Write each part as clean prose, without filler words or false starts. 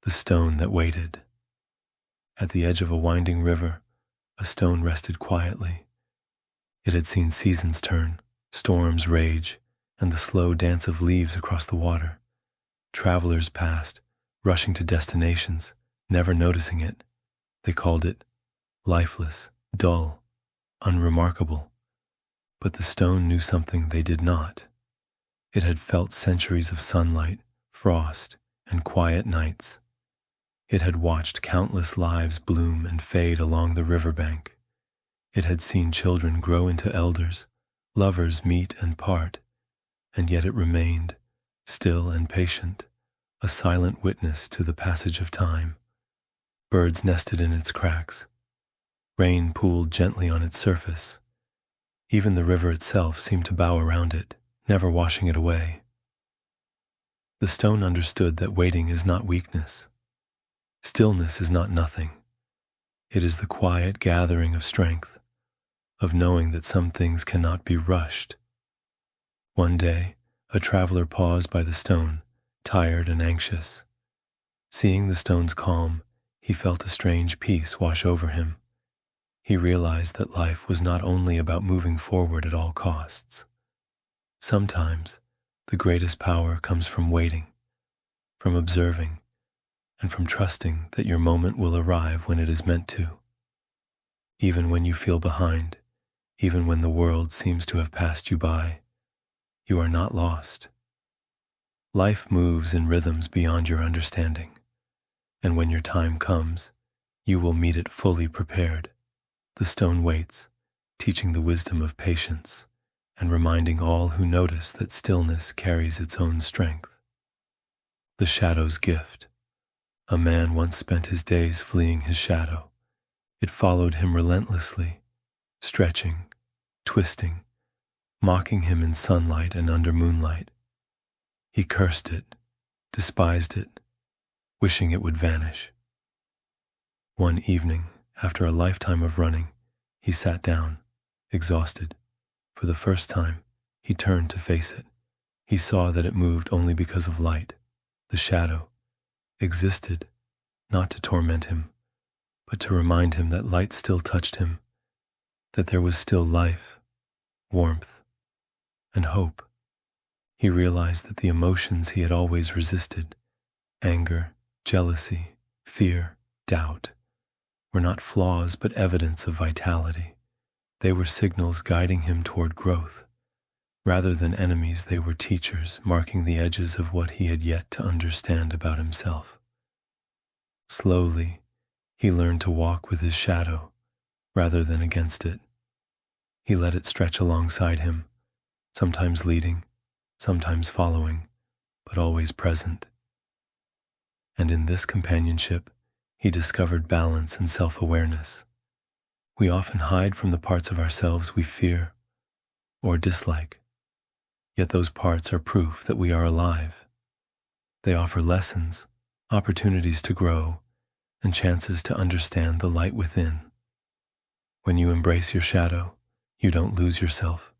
The stone that waited. At the edge of a winding river, a stone rested quietly. It had seen seasons turn, storms rage, and the slow dance of leaves across the water. Travelers passed, rushing to destinations, never noticing it. They called it lifeless, dull, unremarkable. But the stone knew something they did not. It had felt centuries of sunlight, frost, and quiet nights. It had watched countless lives bloom and fade along the riverbank. It had seen children grow into elders, lovers meet and part, and yet it remained, still and patient, a silent witness to the passage of time. Birds nested in its cracks. Rain pooled gently on its surface. Even the river itself seemed to bow around it, never washing it away. The stone understood that waiting is not weakness. Stillness is not nothing. It is the quiet gathering of strength, of knowing that some things cannot be rushed. One day, a traveler paused by the stone, tired and anxious. Seeing the stone's calm, he felt a strange peace wash over him. He realized that life was not only about moving forward at all costs. Sometimes, the greatest power comes from waiting, from observing, and from trusting that your moment will arrive when it is meant to. Even when you feel behind, even when the world seems to have passed you by, you are not lost. Life moves in rhythms beyond your understanding, and when your time comes, you will meet it fully prepared. The stone waits, teaching the wisdom of patience, and reminding all who notice that stillness carries its own strength. The shadow's gift. A man once spent his days fleeing his shadow. It followed him relentlessly, stretching, twisting, mocking him in sunlight and under moonlight. He cursed it, despised it, wishing it would vanish. One evening, after a lifetime of running, he sat down, exhausted. For the first time, he turned to face it. He saw that it moved only because of light. The shadow existed, not to torment him, but to remind him that light still touched him, that there was still life, warmth, and hope. He realized that the emotions he had always resisted, anger, jealousy, fear, doubt, were not flaws but evidence of vitality. They were signals guiding him toward growth. Rather than enemies, they were teachers, marking the edges of what he had yet to understand about himself. Slowly, he learned to walk with his shadow, rather than against it. He let it stretch alongside him, sometimes leading, sometimes following, but always present. And in this companionship, he discovered balance and self-awareness. We often hide from the parts of ourselves we fear or dislike, yet those parts are proof that we are alive. They offer lessons, opportunities to grow, and chances to understand the light within. When you embrace your shadow, you don't lose yourself.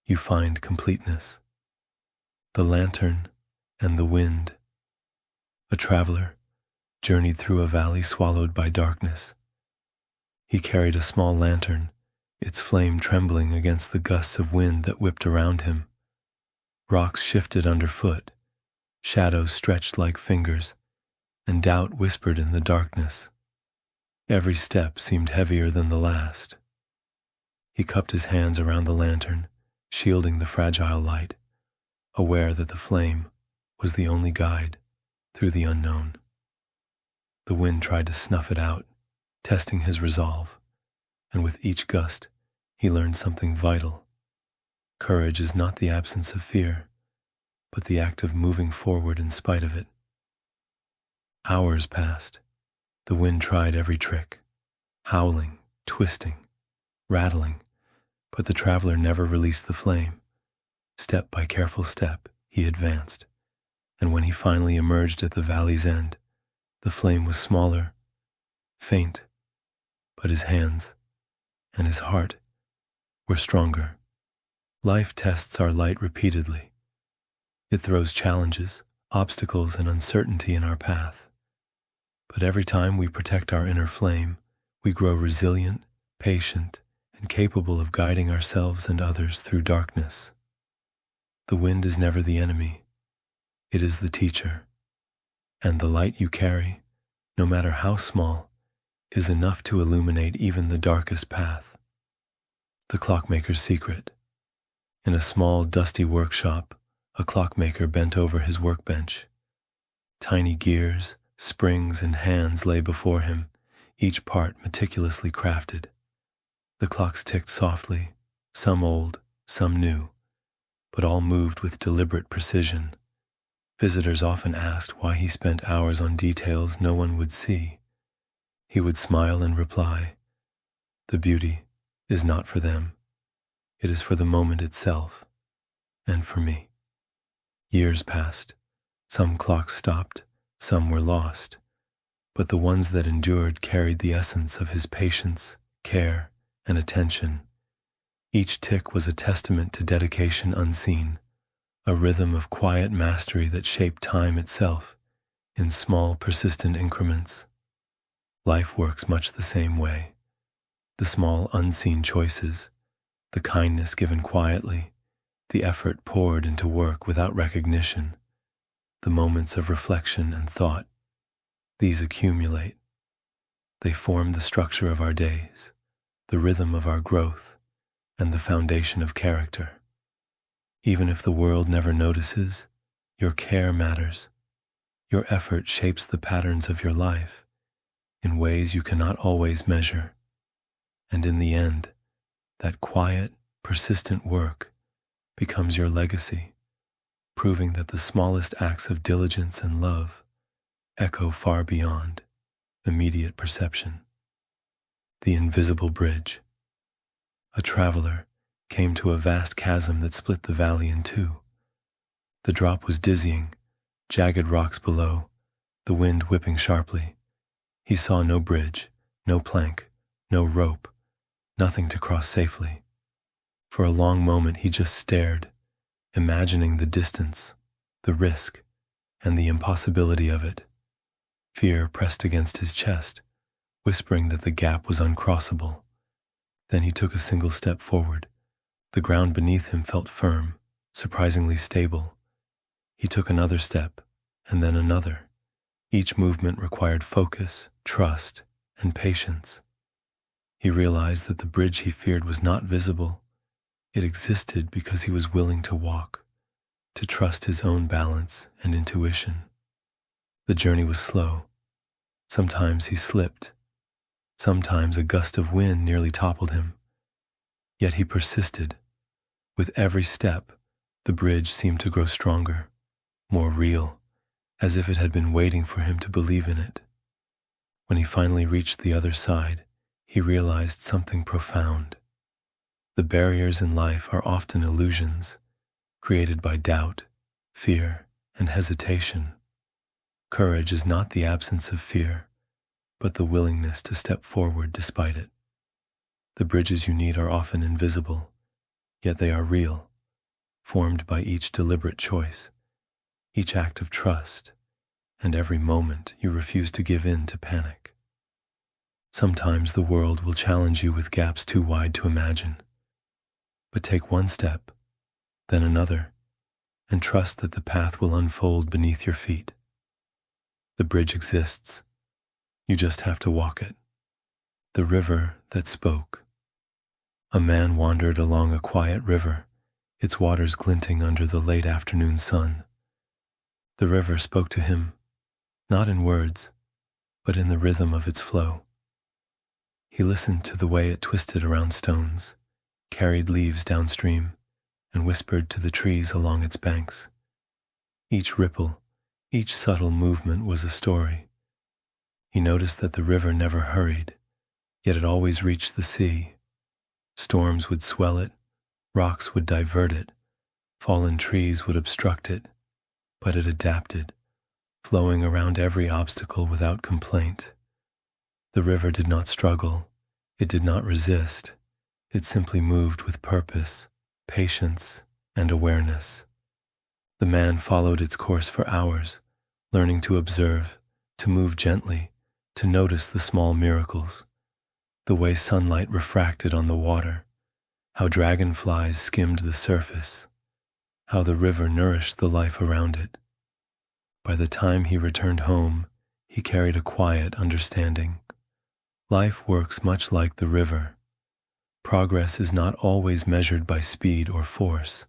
You find completeness. The lantern and the wind. A traveler journeyed through a valley swallowed by darkness. He carried a small lantern, its flame trembling against the gusts of wind that whipped around him. Rocks shifted underfoot, shadows stretched like fingers, and doubt whispered in the darkness. Every step seemed heavier than the last. He cupped his hands around the lantern, shielding the fragile light, aware that the flame was the only guide through the unknown. The wind tried to snuff it out, testing his resolve, and with each gust, he learned something vital. Courage is not the absence of fear, but the act of moving forward in spite of it. Hours passed. The wind tried every trick, howling, twisting, rattling, but the traveler never released the flame. Step by careful step, he advanced, and when he finally emerged at the valley's end, the flame was smaller, faint, but his hands and his heart were stronger. Life tests our light repeatedly. It throws challenges, obstacles, and uncertainty in our path. But every time we protect our inner flame, we grow resilient, patient, and capable of guiding ourselves and others through darkness. The wind is never the enemy. It is the teacher. And the light you carry, no matter how small, is enough to illuminate even the darkest path. The clockmaker's secret. In a small, dusty workshop, a clockmaker bent over his workbench. Tiny gears, springs, and hands lay before him, each part meticulously crafted. The clocks ticked softly, some old, some new, but all moved with deliberate precision. Visitors often asked why he spent hours on details no one would see. He would smile and reply, "The beauty is not for them. It is for the moment itself, and for me." Years passed. Some clocks stopped, some were lost, but the ones that endured carried the essence of his patience, care, and attention. Each tick was a testament to dedication unseen, a rhythm of quiet mastery that shaped time itself in small, persistent increments. Life works much the same way. The small, unseen choices, the kindness given quietly, the effort poured into work without recognition, the moments of reflection and thought, these accumulate. They form the structure of our days, the rhythm of our growth, and the foundation of character. Even if the world never notices, your care matters. Your effort shapes the patterns of your life in ways you cannot always measure. And in the end, that quiet, persistent work becomes your legacy, proving that the smallest acts of diligence and love echo far beyond immediate perception. The invisible bridge. A traveler came to a vast chasm that split the valley in two. The drop was dizzying, jagged rocks below, the wind whipping sharply. He saw no bridge, no plank, no rope, nothing to cross safely. For a long moment he just stared, imagining the distance, the risk, and the impossibility of it. Fear pressed against his chest, whispering that the gap was uncrossable. Then he took a single step forward. The ground beneath him felt firm, surprisingly stable. He took another step, and then another. Each movement required focus, trust, and patience. He realized that the bridge he feared was not visible. It existed because he was willing to walk, to trust his own balance and intuition. The journey was slow. Sometimes he slipped. Sometimes a gust of wind nearly toppled him. Yet he persisted. With every step, the bridge seemed to grow stronger, more real, as if it had been waiting for him to believe in it. When he finally reached the other side, he realized something profound. The barriers in life are often illusions, created by doubt, fear, and hesitation. Courage is not the absence of fear, but the willingness to step forward despite it. The bridges you need are often invisible, yet they are real, formed by each deliberate choice, each act of trust, and every moment you refuse to give in to panic. Sometimes the world will challenge you with gaps too wide to imagine. But take one step, then another, and trust that the path will unfold beneath your feet. The bridge exists. You just have to walk it. The river that spoke. A man wandered along a quiet river, its waters glinting under the late afternoon sun. The river spoke to him, not in words, but in the rhythm of its flow. He listened to the way it twisted around stones, carried leaves downstream, and whispered to the trees along its banks. Each ripple, each subtle movement was a story. He noticed that the river never hurried, yet it always reached the sea. Storms would swell it, rocks would divert it, fallen trees would obstruct it, but it adapted, flowing around every obstacle without complaint. The river did not struggle, it did not resist, it simply moved with purpose, patience, and awareness. The man followed its course for hours, learning to observe, to move gently, to notice the small miracles, the way sunlight refracted on the water, how dragonflies skimmed the surface, how the river nourished the life around it. By the time he returned home, he carried a quiet understanding. Life works much like the river. Progress is not always measured by speed or force.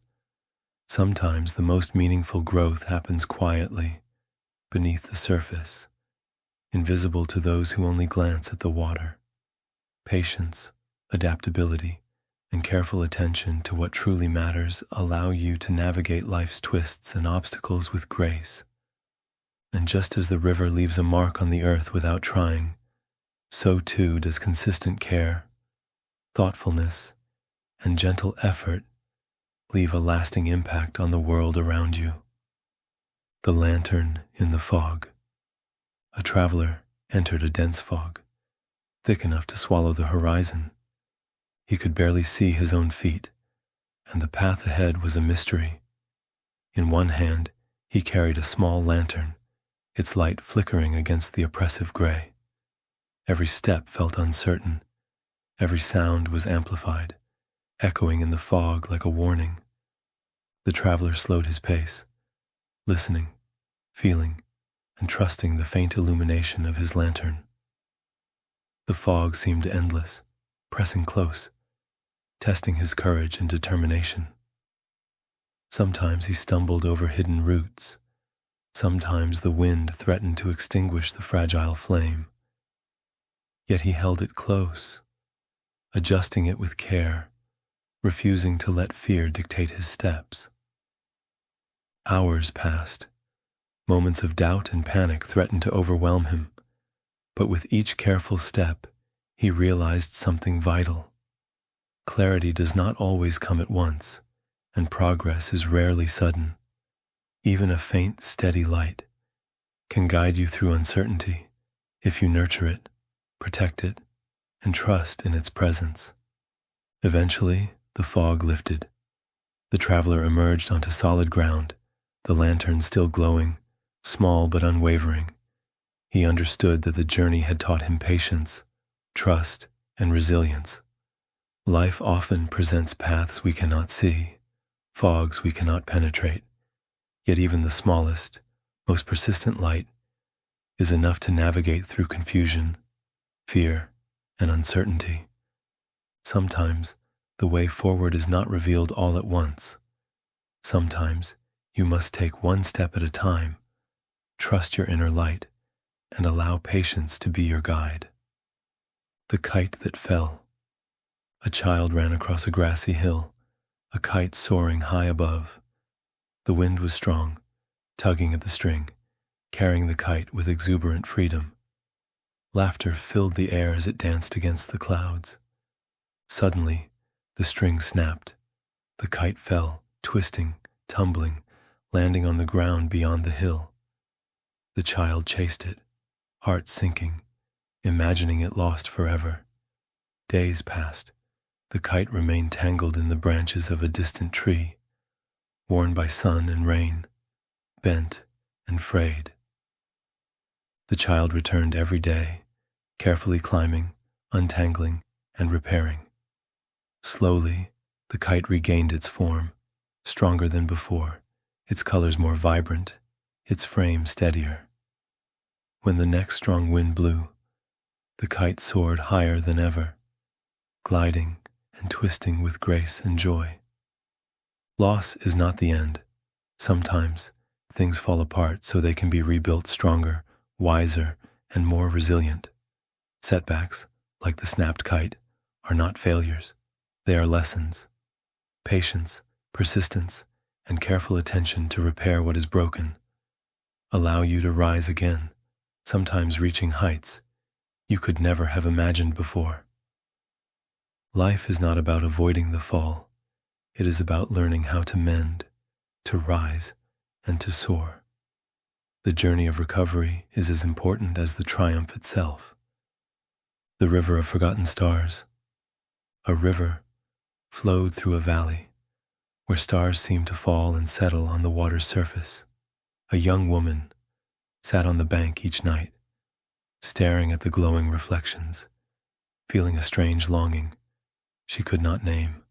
Sometimes the most meaningful growth happens quietly, beneath the surface, invisible to those who only glance at the water. Patience, adaptability, and careful attention to what truly matters allow you to navigate life's twists and obstacles with grace. And just as the river leaves a mark on the earth without trying, so too does consistent care, thoughtfulness, and gentle effort leave a lasting impact on the world around you. The lantern in the fog. A traveler entered a dense fog, thick enough to swallow the horizon. He could barely see his own feet, and the path ahead was a mystery. In one hand, he carried a small lantern, its light flickering against the oppressive gray. Every step felt uncertain. Every sound was amplified, echoing in the fog like a warning. The traveler slowed his pace, listening, feeling, and trusting the faint illumination of his lantern. The fog seemed endless, pressing close, testing his courage and determination. Sometimes he stumbled over hidden roots. Sometimes the wind threatened to extinguish the fragile flame. Yet he held it close, adjusting it with care, refusing to let fear dictate his steps. Hours passed. Moments of doubt and panic threatened to overwhelm him, but with each careful step, he realized something vital. Clarity does not always come at once, and progress is rarely sudden. Even a faint, steady light can guide you through uncertainty if you nurture it, protect it, and trust in its presence. Eventually, the fog lifted. The traveler emerged onto solid ground, the lantern still glowing, small but unwavering. He understood that the journey had taught him patience, trust, and resilience. Life often presents paths we cannot see, fogs we cannot penetrate, yet even the smallest, most persistent light is enough to navigate through confusion, fear, and uncertainty. Sometimes the way forward is not revealed all at once. Sometimes you must take one step at a time, trust your inner light, and allow patience to be your guide. The kite that fell. A child ran across a grassy hill, a kite soaring high above. The wind was strong, tugging at the string, carrying the kite with exuberant freedom. Laughter filled the air as it danced against the clouds. Suddenly, the string snapped. The kite fell, twisting, tumbling, landing on the ground beyond the hill. The child chased it, heart sinking, imagining it lost forever. Days passed. The kite remained tangled in the branches of a distant tree, worn by sun and rain, bent and frayed. The child returned every day, carefully climbing, untangling, and repairing. Slowly, the kite regained its form, stronger than before, its colors more vibrant, its frame steadier. When the next strong wind blew, the kite soared higher than ever, gliding and twisting with grace and joy. Loss is not the end. Sometimes things fall apart so they can be rebuilt stronger, wiser, and more resilient. Setbacks, like the snapped kite, are not failures. They are lessons. Patience, persistence, and careful attention to repair what is broken allow you to rise again, sometimes reaching heights you could never have imagined before. Life is not about avoiding the fall. It is about learning how to mend, to rise, and to soar. The journey of recovery is as important as the triumph itself. The river of forgotten stars. A river flowed through a valley where stars seemed to fall and settle on the water's surface. A young woman sat on the bank each night, staring at the glowing reflections, feeling a strange longing she could not name.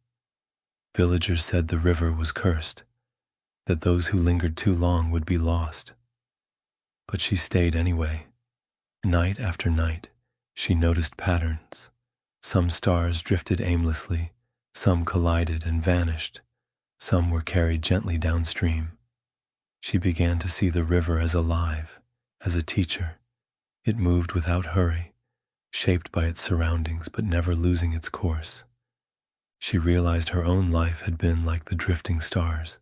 Villagers said the river was cursed, that those who lingered too long would be lost. But she stayed anyway. Night after night, she noticed patterns. Some stars drifted aimlessly, some collided and vanished, some were carried gently downstream. She began to see the river as alive, as a teacher. It moved without hurry, shaped by its surroundings but never losing its course. She realized her own life had been like the drifting stars,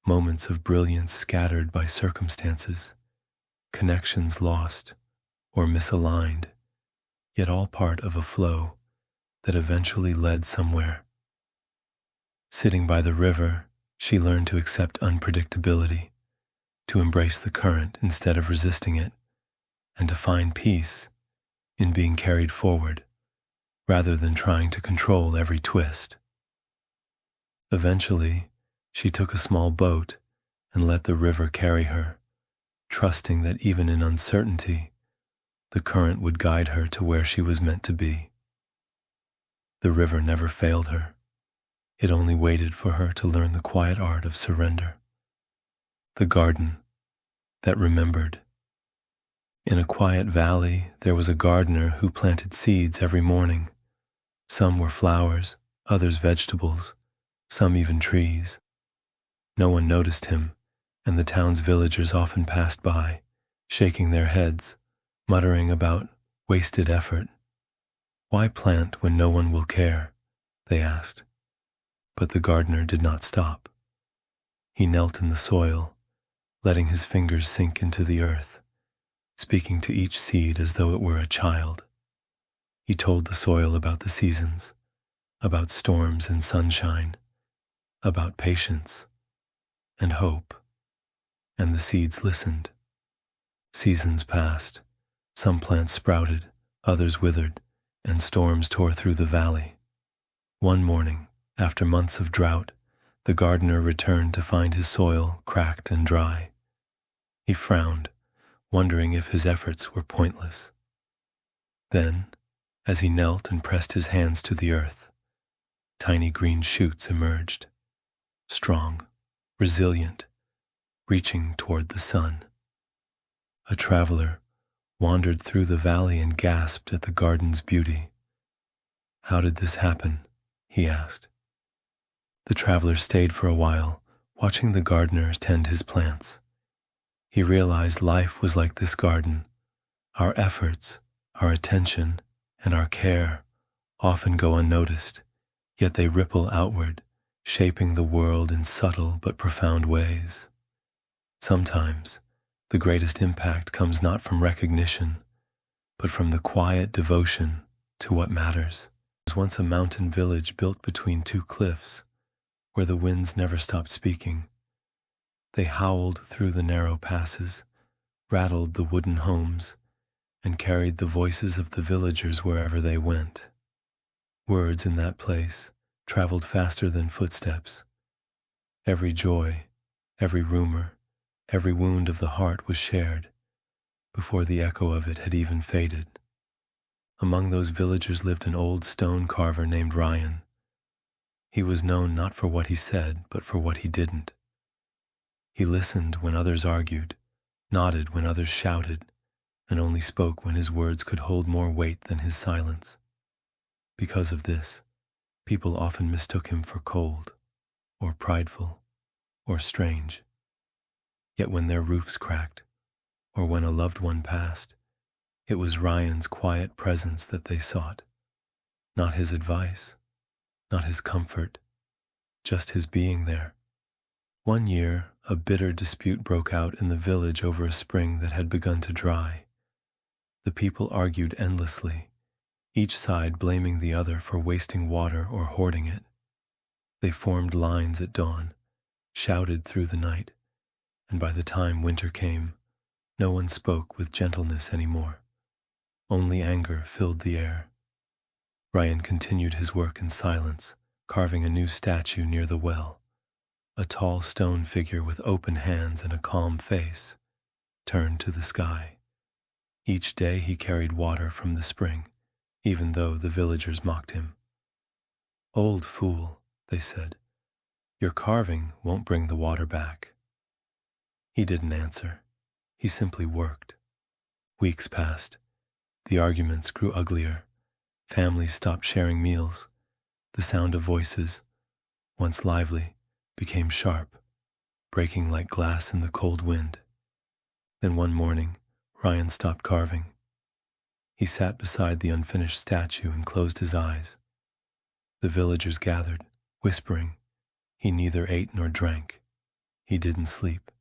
moments of brilliance scattered by circumstances, connections lost or misaligned, yet all part of a flow that eventually led somewhere. Sitting by the river, she learned to accept unpredictability, to embrace the current instead of resisting it, and to find peace in being carried forward rather than trying to control every twist. Eventually, she took a small boat and let the river carry her, trusting that even in uncertainty, the current would guide her to where she was meant to be. The river never failed her. It only waited for her to learn the quiet art of surrender. The garden that remembered. In a quiet valley, there was a gardener who planted seeds every morning. Some were flowers, others vegetables, some even trees. No one noticed him, and the town's villagers often passed by, shaking their heads, muttering about wasted effort. Why plant when no one will care? They asked. But the gardener did not stop. He knelt in the soil, letting his fingers sink into the earth, speaking to each seed as though it were a child. He told the soil about the seasons, about storms and sunshine, about patience and hope, and the seeds listened. Seasons passed. Some plants sprouted, others withered, and storms tore through the valley. One morning, after months of drought, the gardener returned to find his soil cracked and dry. He frowned, wondering if his efforts were pointless. Then, as he knelt and pressed his hands to the earth, tiny green shoots emerged, strong, resilient, reaching toward the sun. A traveler wandered through the valley and gasped at the garden's beauty. "How did this happen?" he asked. The traveler stayed for a while, watching the gardener tend his plants. He realized life was like this garden. Our efforts, our attention, and our care often go unnoticed, yet they ripple outward, shaping the world in subtle but profound ways. Sometimes, the greatest impact comes not from recognition, but from the quiet devotion to what matters. There was once a mountain village built between two cliffs, where the winds never stopped speaking. They howled through the narrow passes, rattled the wooden homes, and carried the voices of the villagers wherever they went. Words in that place traveled faster than footsteps. Every joy, every rumor, every wound of the heart was shared, before the echo of it had even faded. Among those villagers lived an old stone carver named Ryan. He was known not for what he said, but for what he didn't. He listened when others argued, nodded when others shouted, and only spoke when his words could hold more weight than his silence. Because of this, people often mistook him for cold, or prideful, or strange. Yet when their roofs cracked, or when a loved one passed, it was Ryan's quiet presence that they sought. Not his advice, not his comfort, just his being there. One year, a bitter dispute broke out in the village over a spring that had begun to dry. The people argued endlessly, each side blaming the other for wasting water or hoarding it. They formed lines at dawn, shouted through the night, and by the time winter came, no one spoke with gentleness anymore. Only anger filled the air. Ryan continued his work in silence, carving a new statue near the well, a tall stone figure with open hands and a calm face, turned to the sky. Each day he carried water from the spring, even though the villagers mocked him. "Old fool," they said, "your carving won't bring the water back." He didn't answer. He simply worked. Weeks passed. The arguments grew uglier. Families stopped sharing meals. The sound of voices, once lively, became sharp, breaking like glass in the cold wind. Then one morning, Ryan stopped carving. He sat beside the unfinished statue and closed his eyes. The villagers gathered, whispering. He neither ate nor drank. He didn't sleep.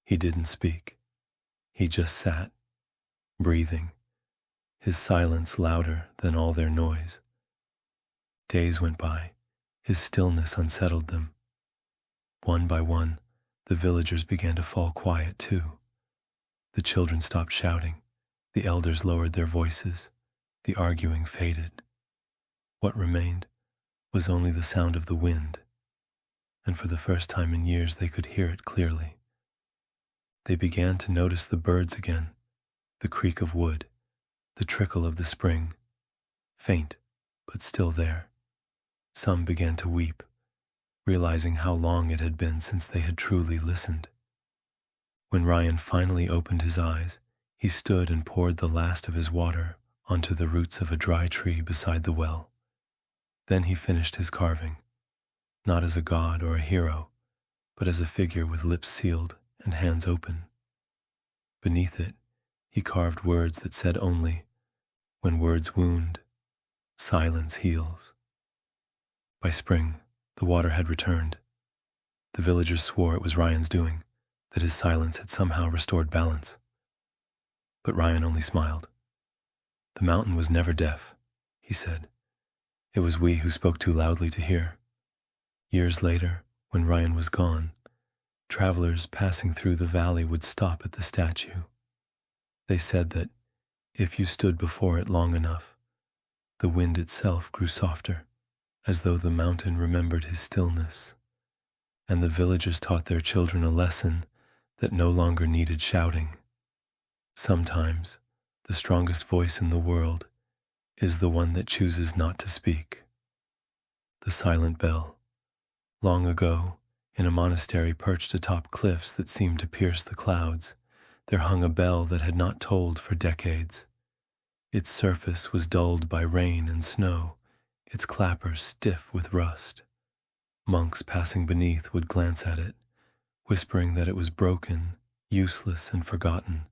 He didn't speak. He just sat, breathing, his silence louder than all their noise. Days went by. His stillness unsettled them. One by one, the villagers began to fall quiet too. The children stopped shouting. The elders lowered their voices. The arguing faded. What remained was only the sound of the wind, and for the first time in years they could hear it clearly. They began to notice the birds again, the creak of wood, the trickle of the spring, faint but still there. Some began to weep, realizing how long it had been since they had truly listened. When Ryan finally opened his eyes, he stood and poured the last of his water onto the roots of a dry tree beside the well. Then he finished his carving, not as a god or a hero, but as a figure with lips sealed and hands open. Beneath it, he carved words that said only, "When words wound, silence heals." By spring, the water had returned. The villagers swore it was Ryan's doing, that his silence had somehow restored balance. But Ryan only smiled. "The mountain was never deaf," he said. "It was we who spoke too loudly to hear." Years later, when Ryan was gone, travelers passing through the valley would stop at the statue. They said that if you stood before it long enough, the wind itself grew softer, as though the mountain remembered his stillness. And the villagers taught their children a lesson that no longer needed shouting. Sometimes, the strongest voice in the world is the one that chooses not to speak. The silent bell. Long ago, in a monastery perched atop cliffs that seemed to pierce the clouds, there hung a bell that had not tolled for decades. Its surface was dulled by rain and snow, its clappers stiff with rust. Monks passing beneath would glance at it, whispering that it was broken, useless, and forgotten.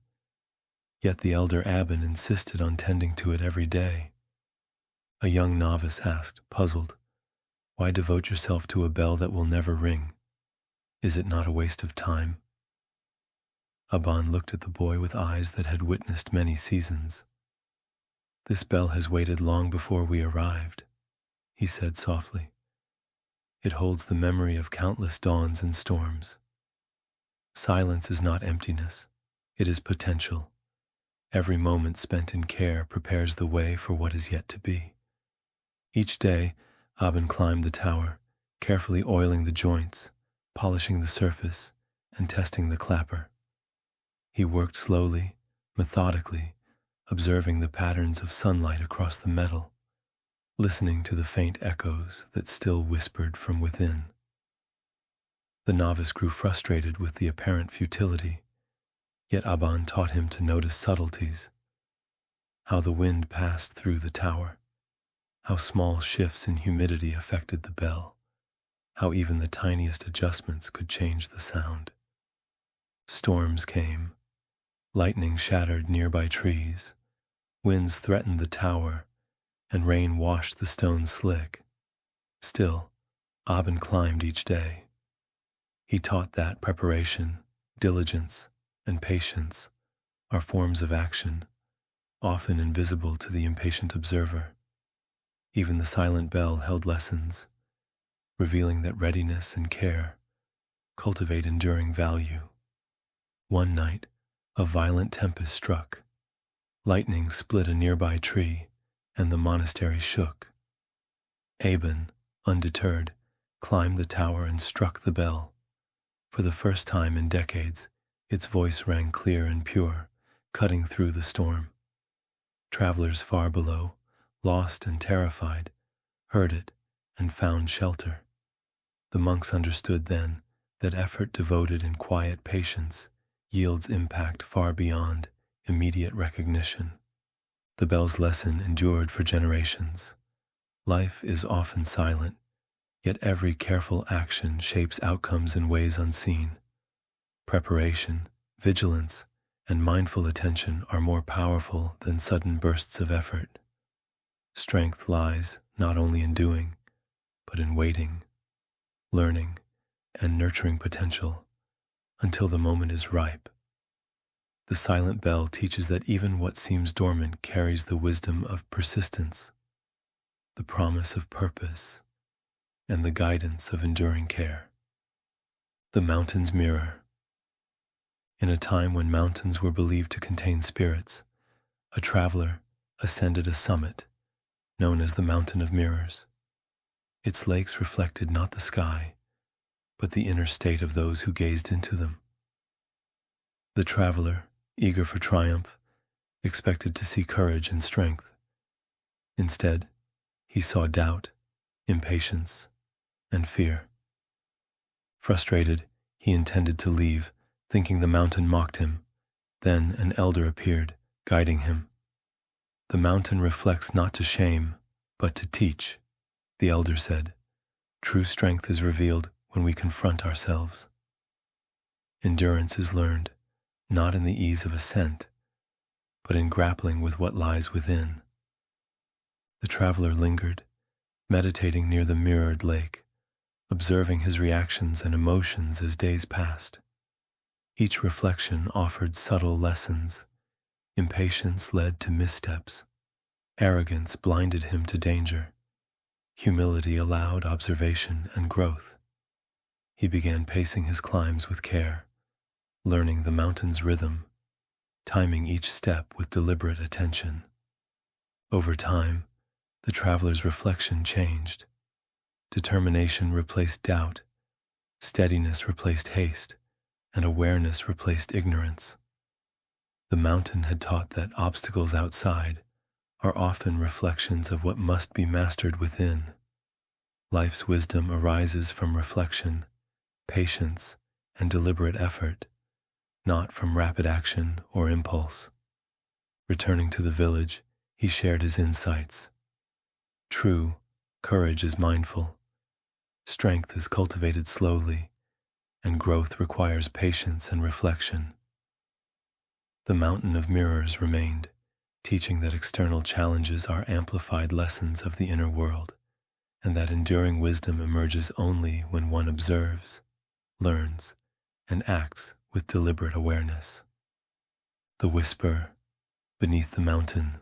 Yet the elder abbot insisted on tending to it every day. A young novice asked, puzzled, "Why devote yourself to a bell that will never ring? Is it not a waste of time?" Abban looked at the boy with eyes that had witnessed many seasons. "This bell has waited long before we arrived," he said softly. "It holds the memory of countless dawns and storms. Silence is not emptiness, it is potential. Every moment spent in care prepares the way for what is yet to be." Each day, Abban climbed the tower, carefully oiling the joints, polishing the surface, and testing the clapper. He worked slowly, methodically, observing the patterns of sunlight across the metal, listening to the faint echoes that still whispered from within. The novice grew frustrated with the apparent futility, yet Abban taught him to notice subtleties, how the wind passed through the tower, how small shifts in humidity affected the bell, how even the tiniest adjustments could change the sound. Storms came, lightning shattered nearby trees, winds threatened the tower, and rain washed the stones slick. Still, Abban climbed each day. He taught that preparation, diligence, and patience are forms of action, often invisible to the impatient observer. Even the silent bell held lessons, revealing that readiness and care cultivate enduring value. One night, a violent tempest struck. Lightning split a nearby tree, and the monastery shook. Abban, undeterred, climbed the tower and struck the bell. For the first time in decades, its voice rang clear and pure, cutting through the storm. Travelers far below, lost and terrified, heard it and found shelter. The monks understood then that effort devoted in quiet patience yields impact far beyond immediate recognition. The bell's lesson endured for generations. Life is often silent, yet every careful action shapes outcomes in ways unseen. Preparation, vigilance, and mindful attention are more powerful than sudden bursts of effort. Strength lies not only in doing, but in waiting, learning, and nurturing potential until the moment is ripe. The silent bell teaches that even what seems dormant carries the wisdom of persistence, the promise of purpose, and the guidance of enduring care. The mountain's mirror. In a time when mountains were believed to contain spirits, a traveler ascended a summit known as the Mountain of Mirrors. Its lakes reflected not the sky, but the inner state of those who gazed into them. The traveler, eager for triumph, expected to see courage and strength. Instead, he saw doubt, impatience, and fear. Frustrated, he intended to leave, thinking the mountain mocked him. Then an elder appeared, guiding him. The mountain reflects not to shame, but to teach, the elder said. True strength is revealed when we confront ourselves. Endurance is learned, not in the ease of ascent, but in grappling with what lies within. The traveler lingered, meditating near the mirrored lake, observing his reactions and emotions as days passed. Each reflection offered subtle lessons. Impatience led to missteps. Arrogance blinded him to danger. Humility allowed observation and growth. He began pacing his climbs with care, learning the mountain's rhythm, timing each step with deliberate attention. Over time, the traveler's reflection changed. Determination replaced doubt, steadiness replaced haste, and awareness replaced ignorance. The mountain had taught that obstacles outside are often reflections of what must be mastered within. Life's wisdom arises from reflection, patience, and deliberate effort, not from rapid action or impulse. Returning to the village, he shared his insights. True, courage is mindful. Strength is cultivated slowly, and growth requires patience and reflection. The Mountain of Mirrors remained, teaching that external challenges are amplified lessons of the inner world, and that enduring wisdom emerges only when one observes, learns, and acts with deliberate awareness. The whisper beneath the mountain.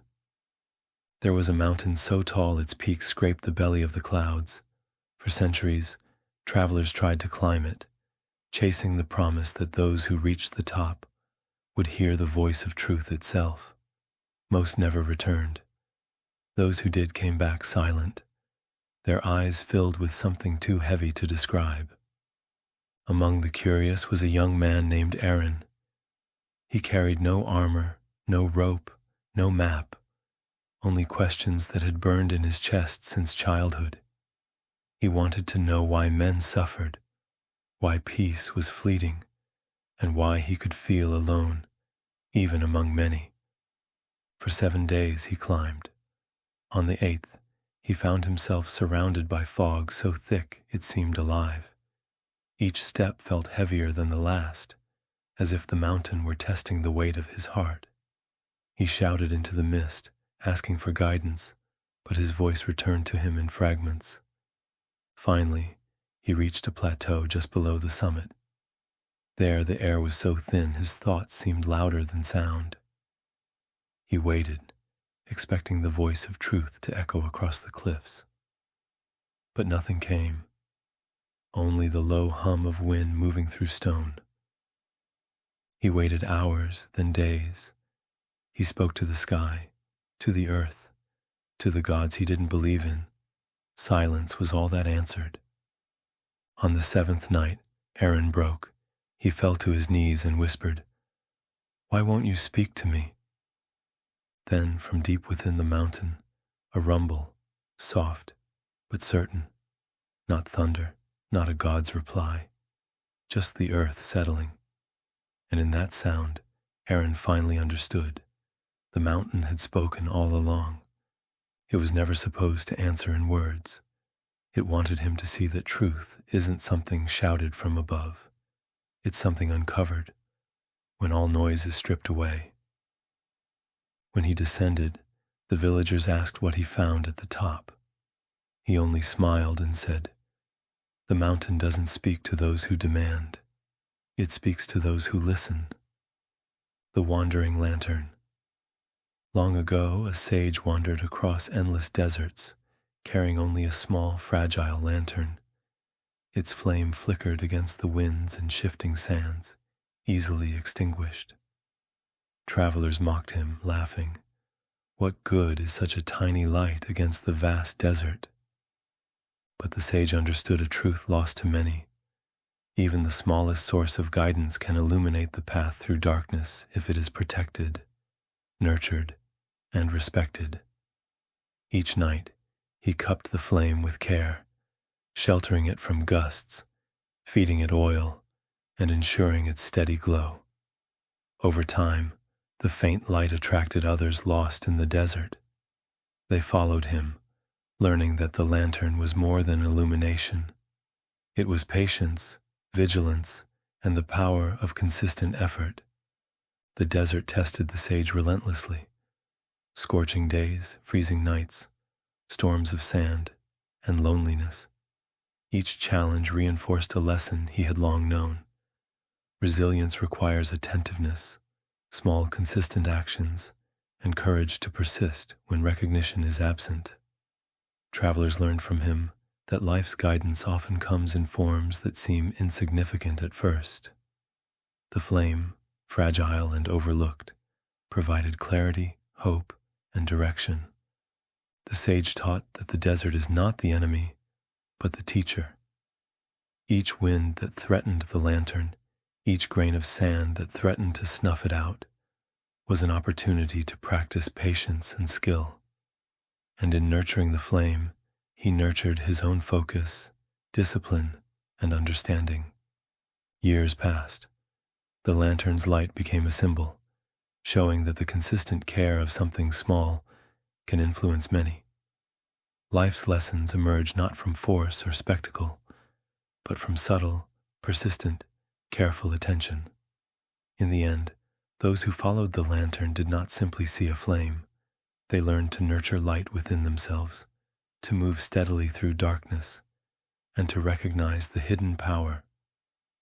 There was a mountain so tall its peaks scraped the belly of the clouds. For centuries, travelers tried to climb it, chasing the promise that those who reached the top would hear the voice of truth itself. Most never returned. Those who did came back silent, their eyes filled with something too heavy to describe. Among the curious was a young man named Aaron. He carried no armor, no rope, no map, only questions that had burned in his chest since childhood. He wanted to know why men suffered, why peace was fleeting, and why he could feel alone, even among many. For 7 days he climbed. On the 8th, he found himself surrounded by fog so thick it seemed alive. Each step felt heavier than the last, as if the mountain were testing the weight of his heart. He shouted into the mist, asking for guidance, but his voice returned to him in fragments. Finally, he reached a plateau just below the summit. There the air was so thin his thoughts seemed louder than sound. He waited, expecting the voice of truth to echo across the cliffs. But nothing came, only the low hum of wind moving through stone. He waited hours, then days. He spoke to the sky, to the earth, to the gods he didn't believe in. Silence was all that answered. On the 7th night, Aaron broke. He fell to his knees and whispered, "Why won't you speak to me?" Then, from deep within the mountain, a rumble, soft but certain, not thunder, not a god's reply, just the earth settling. And in that sound, Aaron finally understood. The mountain had spoken all along. It was never supposed to answer in words. It wanted him to see that truth isn't something shouted from above. It's something uncovered when all noise is stripped away. When he descended, the villagers asked what he found at the top. He only smiled and said, "The mountain doesn't speak to those who demand. It speaks to those who listen." The wandering lantern. Long ago, a sage wandered across endless deserts, carrying only a small, fragile lantern. Its flame flickered against the winds and shifting sands, easily extinguished. Travelers mocked him, laughing. What good is such a tiny light against the vast desert? But the sage understood a truth lost to many. Even the smallest source of guidance can illuminate the path through darkness if it is protected, nurtured, and respected. Each night, he cupped the flame with care, sheltering it from gusts, feeding it oil, and ensuring its steady glow. Over time, the faint light attracted others lost in the desert. They followed him, learning that the lantern was more than illumination. It was patience, vigilance, and the power of consistent effort. The desert tested the sage relentlessly. Scorching days, freezing nights, storms of sand, and loneliness. Each challenge reinforced a lesson he had long known. Resilience requires attentiveness, small consistent actions, and courage to persist when recognition is absent. Travelers learned from him that life's guidance often comes in forms that seem insignificant at first. The flame, fragile and overlooked, provided clarity, hope, and direction. The sage taught that the desert is not the enemy, but the teacher. Each wind that threatened the lantern, each grain of sand that threatened to snuff it out, was an opportunity to practice patience and skill. And in nurturing the flame, he nurtured his own focus, discipline, and understanding. Years passed. The lantern's light became a symbol, showing that the consistent care of something small can influence many. Life's lessons emerge not from force or spectacle, but from subtle, persistent, careful attention. In the end, those who followed the lantern did not simply see a flame. They learned to nurture light within themselves, to move steadily through darkness, and to recognize the hidden power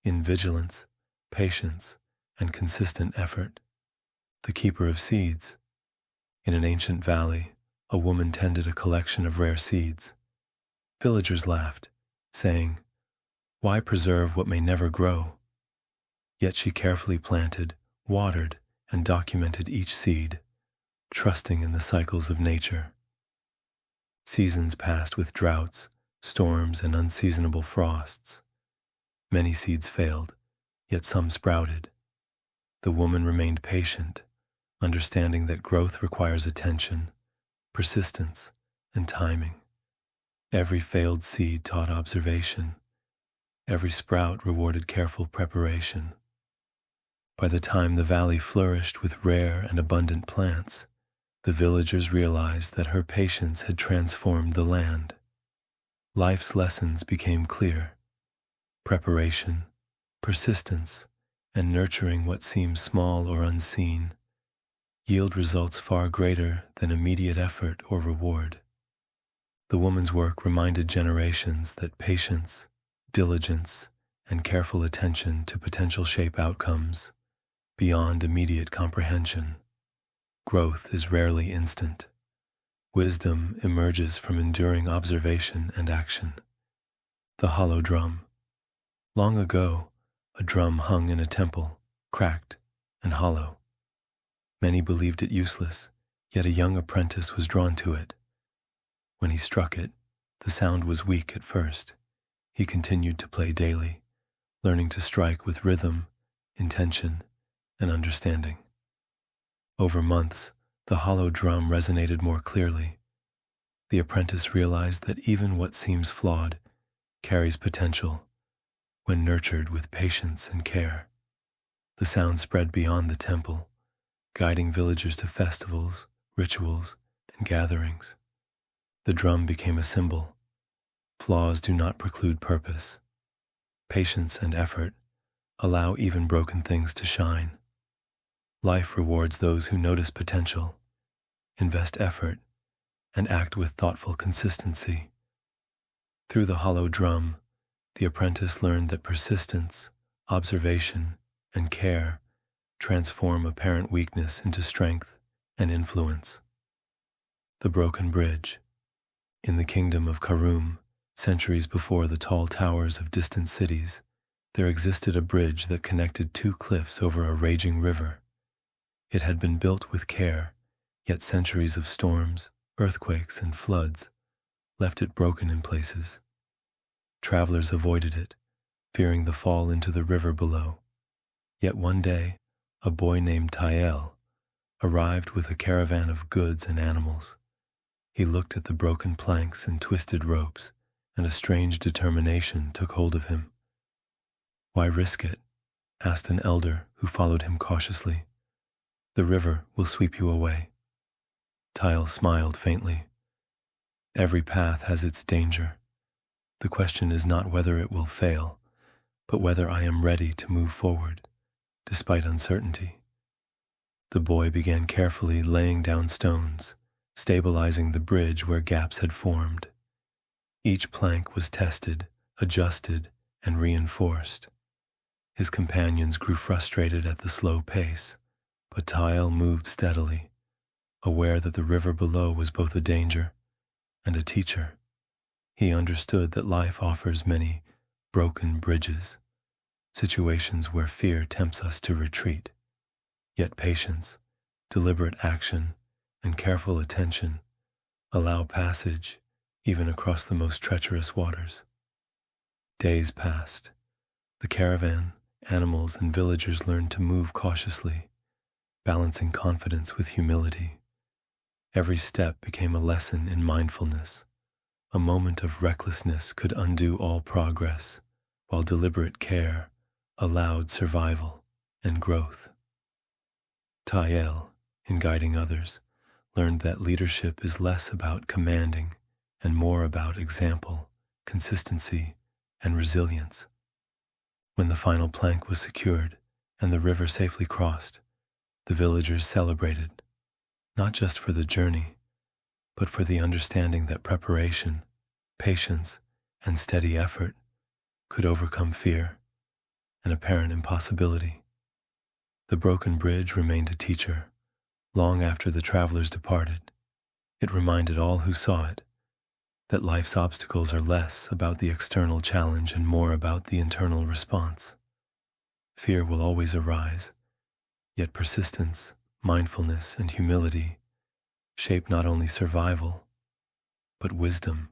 in vigilance, patience, and consistent effort. The keeper of seeds. In an ancient valley, a woman tended a collection of rare seeds. Villagers laughed, saying, "Why preserve what may never grow?" Yet she carefully planted, watered, and documented each seed, trusting in the cycles of nature. Seasons passed with droughts, storms, and unseasonable frosts. Many seeds failed, yet some sprouted. The woman remained patient, understanding that growth requires attention, persistence, and timing. Every failed seed taught observation. Every sprout rewarded careful preparation. By the time the valley flourished with rare and abundant plants, the villagers realized that her patience had transformed the land. Life's lessons became clear. Preparation, persistence, and nurturing what seems small or unseen yield results far greater than immediate effort or reward. The woman's work reminded generations that patience, diligence, and careful attention to potential shape outcomes beyond immediate comprehension. Growth is rarely instant. Wisdom emerges from enduring observation and action. The hollow drum. Long ago, a drum hung in a temple, cracked and hollow. Many believed it useless, yet a young apprentice was drawn to it. When he struck it, the sound was weak at first. He continued to play daily, learning to strike with rhythm, intention, and understanding. Over months, The hollow drum resonated more clearly. The apprentice realized that even what seems flawed carries potential when nurtured with patience and care. The sound spread beyond the temple, guiding villagers to festivals, rituals, and gatherings. The drum became a symbol. Flaws do not preclude purpose. Patience and effort allow even broken things to shine. Life rewards those who notice potential, invest effort, and act with thoughtful consistency. Through the hollow drum, the apprentice learned that persistence, observation, and care transform apparent weakness into strength and influence. The broken bridge. In the kingdom of Karum, centuries before the tall towers of distant cities, there existed a bridge that connected two cliffs over a raging river. It had been built with care, yet centuries of storms, earthquakes, and floods left it broken in places. Travelers avoided it, fearing the fall into the river below. Yet one day, a boy named Tael arrived with a caravan of goods and animals. He looked at the broken planks and twisted ropes, and a strange determination took hold of him. "Why risk it?" asked an elder who followed him cautiously. "The river will sweep you away." Tael smiled faintly. "Every path has its danger. The question is not whether it will fail, but whether I am ready to move forward, despite uncertainty." The boy began carefully laying down stones, stabilizing the bridge where gaps had formed. Each plank was tested, adjusted, and reinforced. His companions grew frustrated at the slow pace, but Tael moved steadily, aware that the river below was both a danger and a teacher. He understood that life offers many broken bridges, situations where fear tempts us to retreat. Yet patience, deliberate action, and careful attention allow passage even across the most treacherous waters. Days passed. The caravan, animals, and villagers learned to move cautiously, balancing confidence with humility. Every step became a lesson in mindfulness. A moment of recklessness could undo all progress, while deliberate care allowed survival and growth. Tael, in guiding others, learned that leadership is less about commanding and more about example, consistency, and resilience. When the final plank was secured and the river safely crossed, the villagers celebrated, not just for the journey, but for the understanding that preparation, patience, and steady effort could overcome fear and apparent impossibility. The broken bridge remained a teacher long after the travelers departed. It reminded all who saw it that life's obstacles are less about the external challenge and more about the internal response. Fear will always arise, yet persistence, mindfulness, and humility shape not only survival, but wisdom.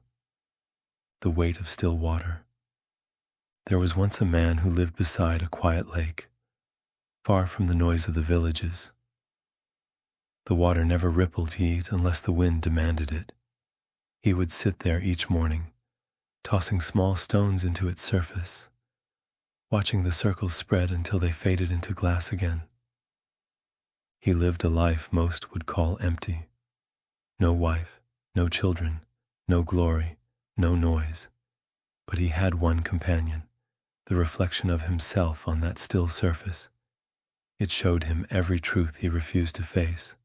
The weight of still water. There was once a man who lived beside a quiet lake, far from the noise of the villages. The water never rippled yet unless the wind demanded it. He would sit there each morning, tossing small stones into its surface, watching the circles spread until they faded into glass again. He lived a life most would call empty. No wife, no children, no glory, no noise. But he had one companion, the reflection of himself on that still surface. It showed him every truth he refused to face,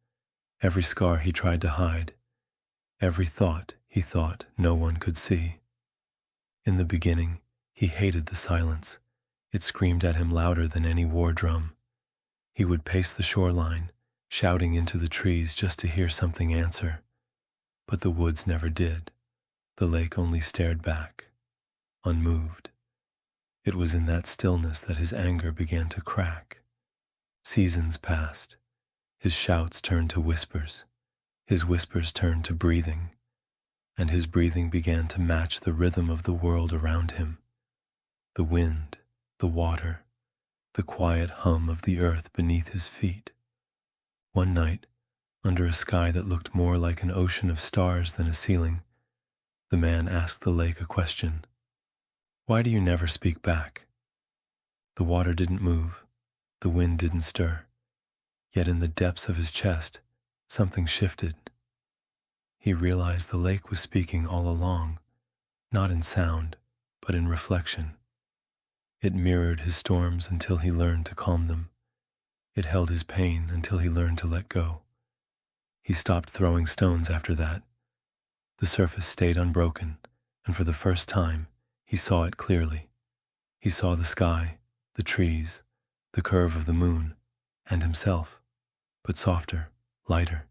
every scar he tried to hide, every thought he thought no one could see. In the beginning, he hated the silence. It screamed at him louder than any war drum. He would pace the shoreline, shouting into the trees just to hear something answer. But the woods never did. The lake only stared back, unmoved. It was in that stillness that his anger began to crack. Seasons passed. His shouts turned to whispers. His whispers turned to breathing. And his breathing began to match the rhythm of the world around him. The wind, the water, the quiet hum of the earth beneath his feet. One night, Under a sky that looked more like an ocean of stars than a ceiling, the man asked the lake a question. "Why do you never speak back?" The water didn't move, the wind didn't stir, yet in the depths of his chest, something shifted. He realized the lake was speaking all along, not in sound, but in reflection. It mirrored his storms until he learned to calm them. It held his pain until he learned to let go. He stopped throwing stones after that. The surface stayed unbroken, and for the first time, he saw it clearly. He saw the sky, the trees, the curve of the moon, and himself, but softer, lighter.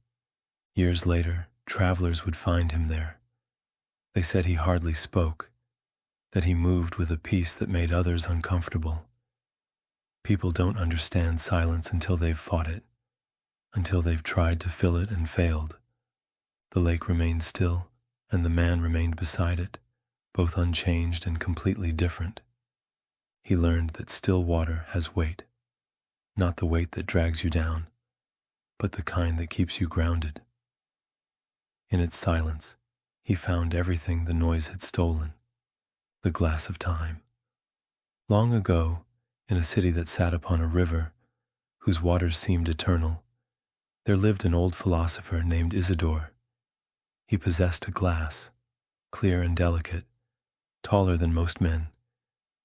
Years later, travelers would find him there. They said he hardly spoke, that he moved with a peace that made others uncomfortable. People don't understand silence until they've fought it, until they've tried to fill it and failed. The lake remained still, and the man remained beside it, both unchanged and completely different. He learned that still water has weight, not the weight that drags you down, but the kind that keeps you grounded. In its silence, he found everything the noise had stolen, the glass of time. Long ago, in a city that sat upon a river, whose waters seemed eternal, there lived an old philosopher named Isidore. He possessed a glass, clear and delicate, taller than most men,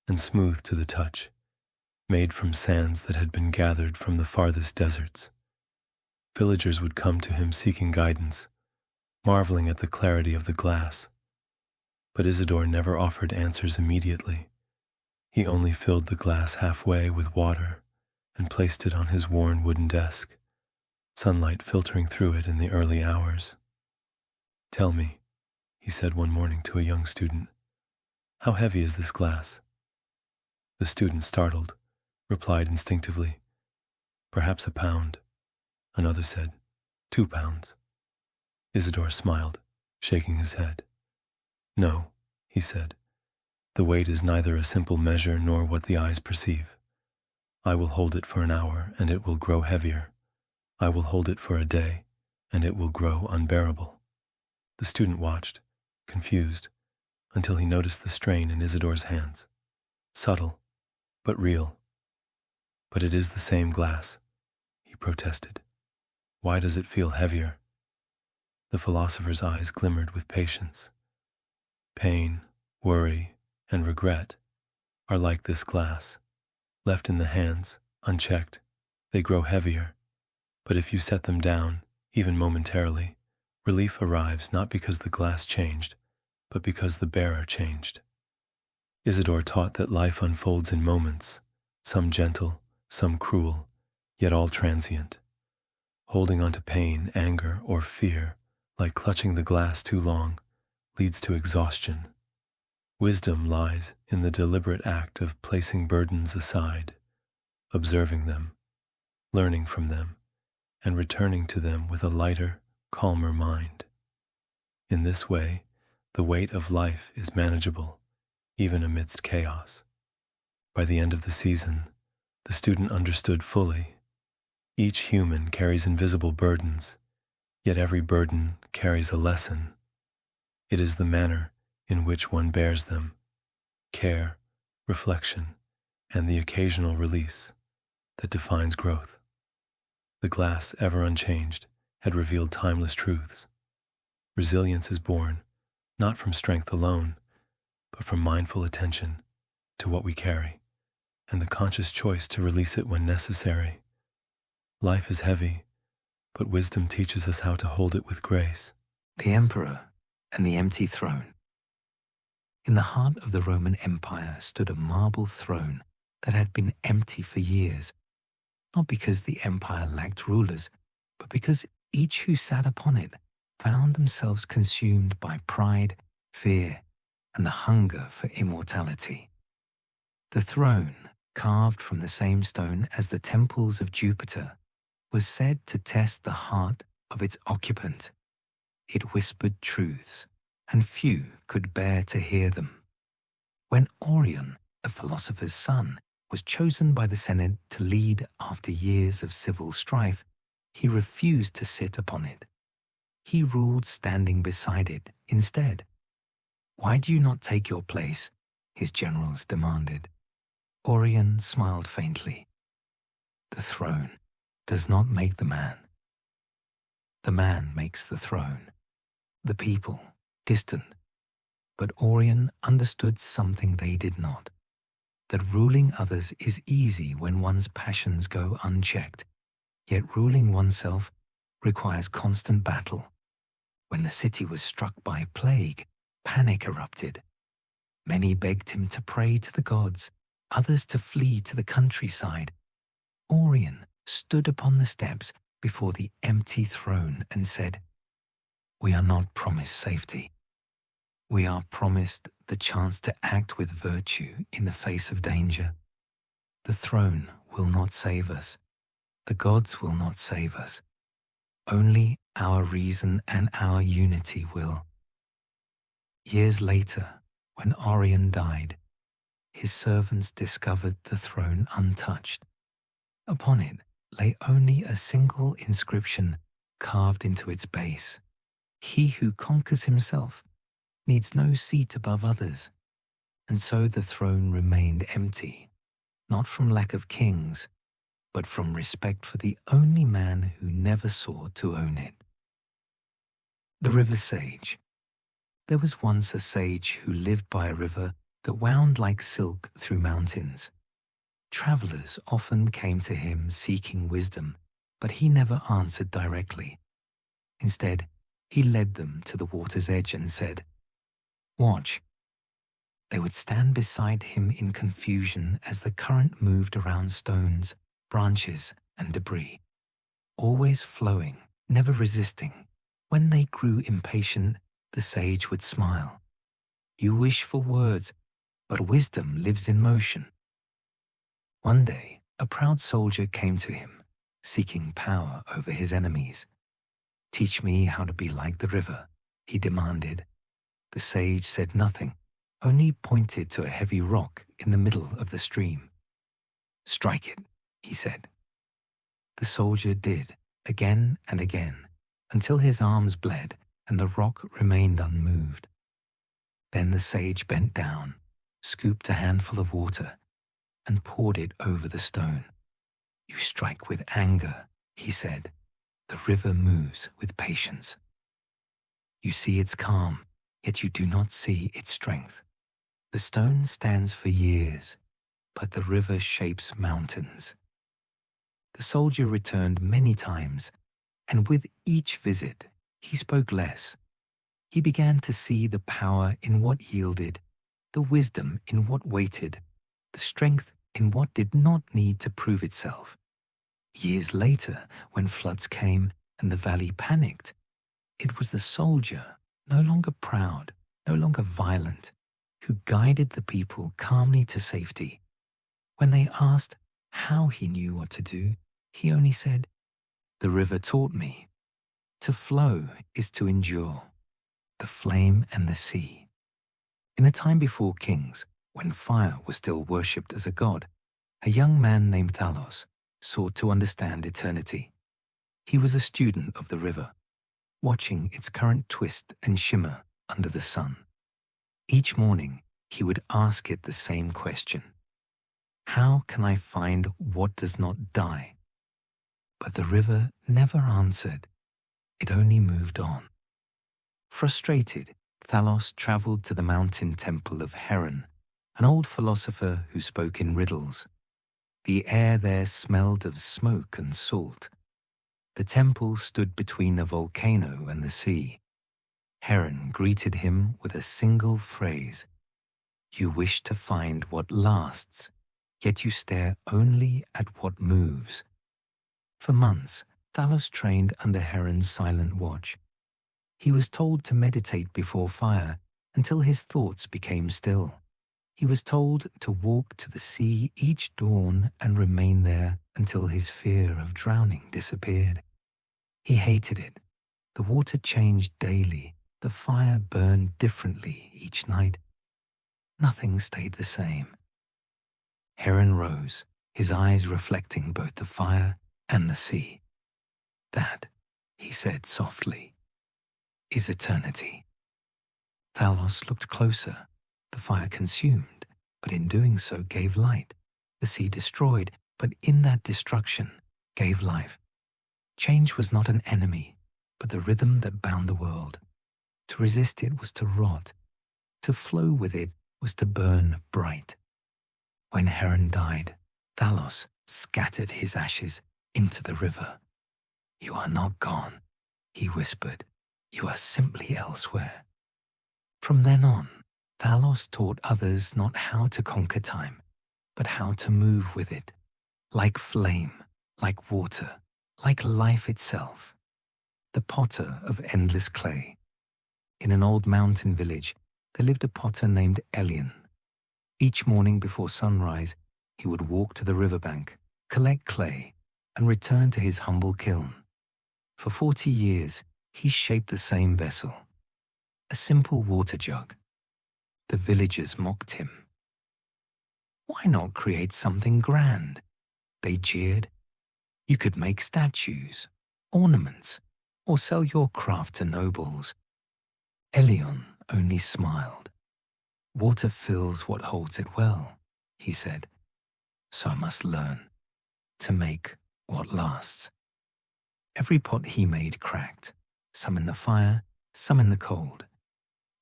and smooth to the touch, made from sands that had been gathered from the farthest deserts. Villagers would come to him seeking guidance, marveling at the clarity of the glass. But Isidore never offered answers immediately. He only filled the glass halfway with water and placed it on his worn wooden desk, sunlight filtering through it in the early hours. "Tell me," he said one morning to a young student, "how heavy is this glass?" The student, startled, replied instinctively, "Perhaps a pound." Another said, 2 pounds. Isidore smiled, shaking his head. "No," he said, "the weight is neither a simple measure nor what the eyes perceive. I will hold it for an hour, and it will grow heavier. I will hold it for a day, and it will grow unbearable." The student watched, confused, until he noticed the strain in Isidore's hands. Subtle, but real. "But it is the same glass," he protested. "Why does it feel heavier?" The philosopher's eyes glimmered with patience. "Pain, worry, and regret are like this glass. Left in the hands, unchecked, they grow heavier. But if you set them down, even momentarily, relief arrives not because the glass changed, but because the bearer changed." Isidore taught that life unfolds in moments, some gentle, some cruel, yet all transient. Holding on to pain, anger, or fear, like clutching the glass too long, leads to exhaustion. Wisdom lies in the deliberate act of placing burdens aside, observing them, learning from them, and returning to them with a lighter, calmer mind. In this way, the weight of life is manageable, even amidst chaos. By the end of the season, the student understood fully. Each human carries invisible burdens, yet every burden carries a lesson. It is the manner in which one bears them, care, reflection, and the occasional release, that defines growth. The glass, ever unchanged, had revealed timeless truths. Resilience is born, not from strength alone, but from mindful attention to what we carry, and the conscious choice to release it when necessary. Life is heavy, but wisdom teaches us how to hold it with grace. The Emperor and the Empty Throne. In the heart of the Roman Empire stood a marble throne that had been empty for years, not because the empire lacked rulers, but because each who sat upon it found themselves consumed by pride, fear, and the hunger for immortality. The throne, carved from the same stone as the temples of Jupiter, was said to test the heart of its occupant. It whispered truths, and few could bear to hear them. When Orion, the philosopher's son, was chosen by the Senate to lead after years of civil strife, He refused to sit upon it. He ruled standing beside it instead. "Why do you not take your place?" his generals demanded. Orion smiled faintly. "The throne does not make the man. The man makes the throne. The people, distant." But Orion understood something they did not, that ruling others is easy when one's passions go unchecked, yet ruling oneself requires constant battle. When the city was struck by plague, panic erupted. Many begged him to pray to the gods, others to flee to the countryside. Orion stood upon the steps before the empty throne and said, "We are not promised safety. We are promised the chance to act with virtue in the face of danger. The throne will not save us. The gods will not save us. Only our reason and our unity will." Years later, when Orion died, his servants discovered the throne untouched. Upon it lay only a single inscription carved into its base. "He who conquers himself needs no seat above others." And so the throne remained empty, not from lack of kings, but from respect for the only man who never sought to own it. The river sage. There was once a sage who lived by a river that wound like silk through mountains. Travelers often came to him seeking wisdom, but he never answered directly. Instead, he led them to the water's edge and said, "Watch." They would stand beside him in confusion as the current moved around stones, branches, and debris, always flowing, never resisting. When they grew impatient, the sage would smile. "You wish for words, but wisdom lives in motion." One day, a proud soldier came to him, seeking power over his enemies. "Teach me how to be like the river," he demanded. The sage said nothing, only pointed to a heavy rock in the middle of the stream. "Strike it," he said. The soldier did, again and again, until his arms bled and the rock remained unmoved. Then the sage bent down, scooped a handful of water, and poured it over the stone. "You strike with anger," he said. "The river moves with patience. You see its calm, yet you do not see its strength. The stone stands for years, but the river shapes mountains." The soldier returned many times, and with each visit, he spoke less. He began to see the power in what yielded, the wisdom in what waited, the strength in what did not need to prove itself. Years later, when floods came and the valley panicked, it was the soldier, no longer proud, no longer violent, who guided the people calmly to safety. When they asked how he knew what to do, he only said, "The river taught me. To flow is to endure, the flame and the sea." In a time before kings, when fire was still worshipped as a god, a young man named Thalos sought to understand eternity. He was a student of the river, watching its current twist and shimmer under the sun. Each morning, he would ask it the same question: "How can I find what does not die?" But the river never answered. It only moved on. Frustrated, Thalos traveled to the mountain temple of Heron, an old philosopher who spoke in riddles. The air there smelled of smoke and salt. The temple stood between a volcano and the sea. Heron greeted him with a single phrase: "You wish to find what lasts, yet you stare only at what moves." For months, Thalos trained under Heron's silent watch. He was told to meditate before fire until his thoughts became still. He was told to walk to the sea each dawn and remain there until his fear of drowning disappeared. He hated it. The water changed daily. The fire burned differently each night. Nothing stayed the same. Heron rose, his eyes reflecting both the fire and the sea. That, he said softly, is eternity. Thalos looked closer. The fire consumed, but in doing so gave light. The sea destroyed, but in that destruction gave life. Change was not an enemy, but the rhythm that bound the world. To resist it was to rot. To flow with it was to burn bright. When Heron died, Thalos scattered his ashes into the river. "You are not gone," he whispered. "You are simply elsewhere." From then on, Thalos taught others not how to conquer time, but how to move with it, like flame, like water, like life itself. The potter of endless clay. In an old mountain village, there lived a potter named Elion. Each morning before sunrise, he would walk to the riverbank, collect clay, and return to his humble kiln. For 40 years, he shaped the same vessel, a simple water jug. The villagers mocked him. "Why not create something grand?" they jeered. "You could make statues, ornaments, or sell your craft to nobles." Elion only smiled. "Water fills what holds it well," he said. "So I must learn to make what lasts." Every pot he made cracked, some in the fire, some in the cold.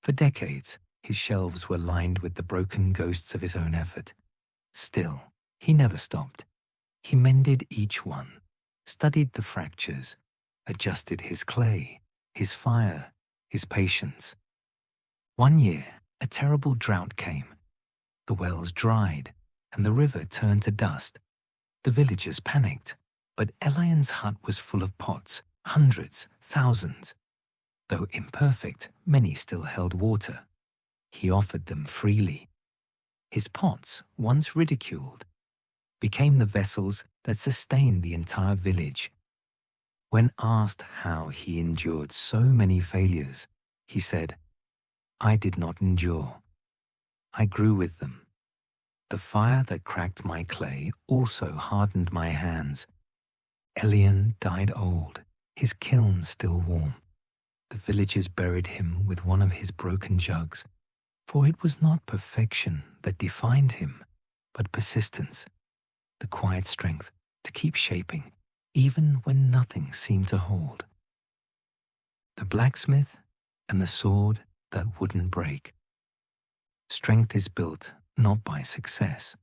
For decades, his shelves were lined with the broken ghosts of his own effort. Still, he never stopped. He mended each one, studied the fractures, adjusted his clay, his fire, his patience. One year, a terrible drought came. The wells dried, and the river turned to dust. The villagers panicked, but Elion's hut was full of pots, hundreds, thousands. Though imperfect, many still held water. He offered them freely. His pots, once ridiculed, became the vessels that sustained the entire village. When asked how he endured so many failures, he said, "I did not endure. I grew with them. The fire that cracked my clay also hardened my hands." Elion died old, his kiln still warm. The villagers buried him with one of his broken jugs, for it was not perfection that defined him, but persistence, the quiet strength to keep shaping, even when nothing seemed to hold. The blacksmith and the sword that wouldn't break. Strength is built not by success,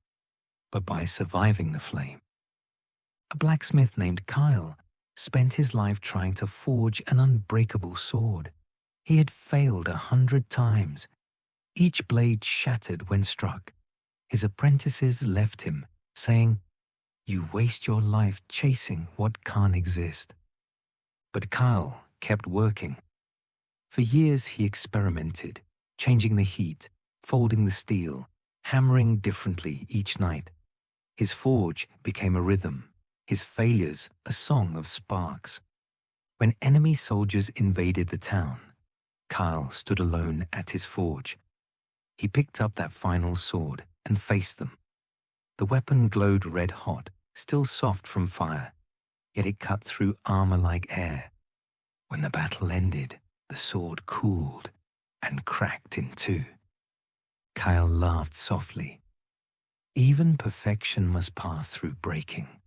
but by surviving the flame. A blacksmith named Kyle spent his life trying to forge an unbreakable sword. He had failed 100 times. Each blade shattered when struck. His apprentices left him, saying, "You waste your life chasing what can't exist." But Kyle kept working. For years he experimented, changing the heat, folding the steel, hammering differently each night. His forge became a rhythm, his failures a song of sparks. When enemy soldiers invaded the town, Kyle stood alone at his forge. He picked up that final sword and faced them. The weapon glowed red hot, still soft from fire, yet it cut through armor like air. When the battle ended, the sword cooled and cracked in two. Kyle laughed softly. Even perfection must pass through breaking.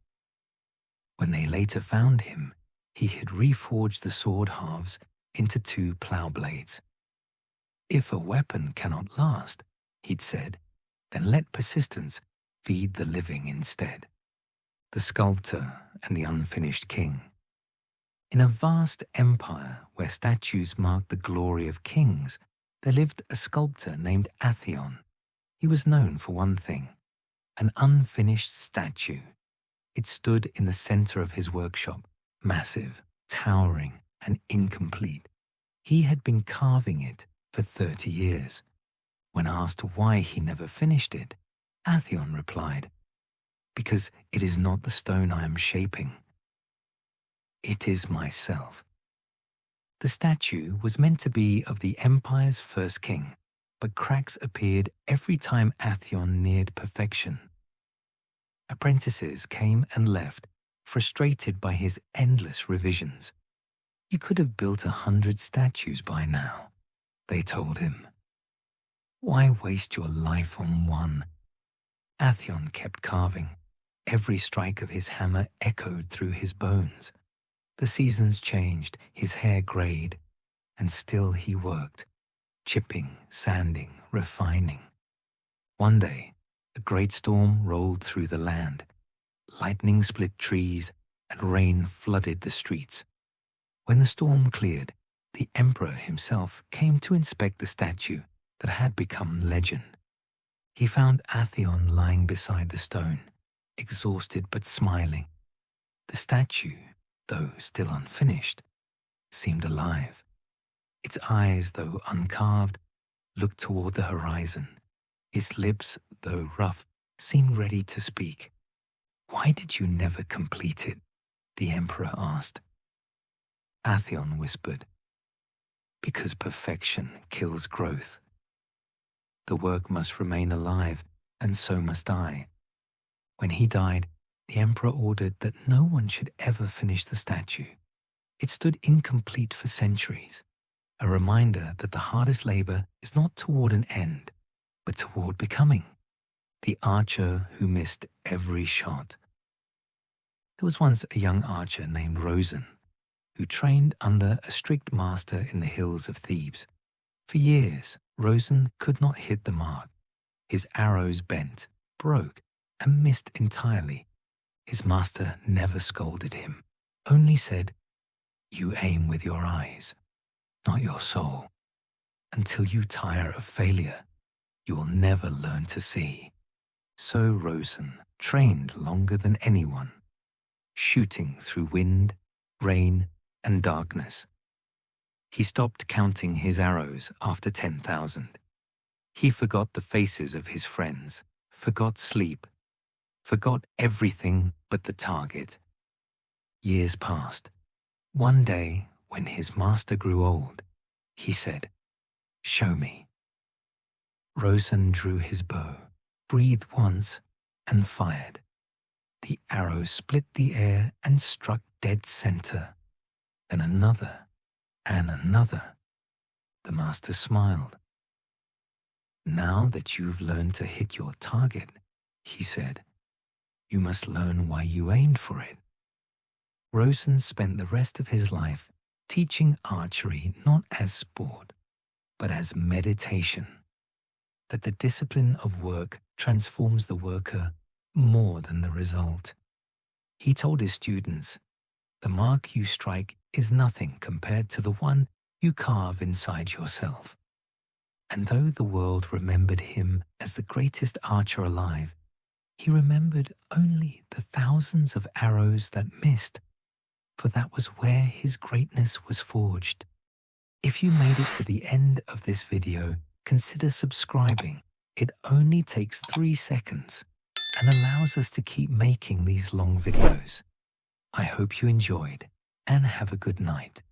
When they later found him, he had reforged the sword halves into 2 plow blades. "If a weapon cannot last," he'd said, "then let persistence feed the living instead." The sculptor and the unfinished king. In a vast empire where statues marked the glory of kings, there lived a sculptor named Atheon. He was known for one thing, an unfinished statue. It stood in the center of his workshop, massive, towering, and incomplete. He had been carving it for 30 years. When asked why he never finished it, Atheon replied, "Because it is not the stone I am shaping. It is myself." The statue was meant to be of the empire's first king, but cracks appeared every time Atheon neared perfection. Apprentices came and left, frustrated by his endless revisions. "You could have built 100 statues by now," they told him. "Why waste your life on one?" Atheon kept carving. Every strike of his hammer echoed through his bones. The seasons changed, his hair grayed, and still he worked, chipping, sanding, refining. One day, a great storm rolled through the land. Lightning split trees, and rain flooded the streets. When the storm cleared, the emperor himself came to inspect the statue that had become legend. He found Atheon lying beside the stone, exhausted but smiling. The statue, though still unfinished, seemed alive. Its eyes, though uncarved, looked toward the horizon. Its lips, though rough, seemed ready to speak. "Why did you never complete it?" the emperor asked. Atheon whispered, "Because perfection kills growth. The work must remain alive, and so must I." When he died, the emperor ordered that no one should ever finish the statue. It stood incomplete for centuries, a reminder that the hardest labor is not toward an end, but toward becoming the archer who missed every shot. There was once a young archer named Rosen, who trained under a strict master in the hills of Thebes. For years, Rosen could not hit the mark. His arrows bent, broke, and missed entirely. His master never scolded him, only said, "You aim with your eyes, not your soul. Until you tire of failure, you will never learn to see." So Rosen trained longer than anyone, shooting through wind, rain, and darkness. He stopped counting his arrows after 10,000. He forgot the faces of his friends, forgot sleep, forgot everything but the target. Years passed. One day, when his master grew old, he said, "Show me." Rosen drew his bow, breathed once, and fired. The arrow split the air and struck dead center. Then another, and another. The master smiled. "Now that you've learned to hit your target," he said, "you must learn why you aimed for it." Rosen spent the rest of his life teaching archery not as sport, but as meditation, that the discipline of work transforms the worker more than the result. He told his students, "The mark you strike is nothing compared to the one you carve inside yourself." And though the world remembered him as the greatest archer alive, he remembered only the thousands of arrows that missed, for that was where his greatness was forged. If you made it to the end of this video, consider subscribing. It only takes 3 seconds and allows us to keep making these long videos. I hope you enjoyed and have a good night.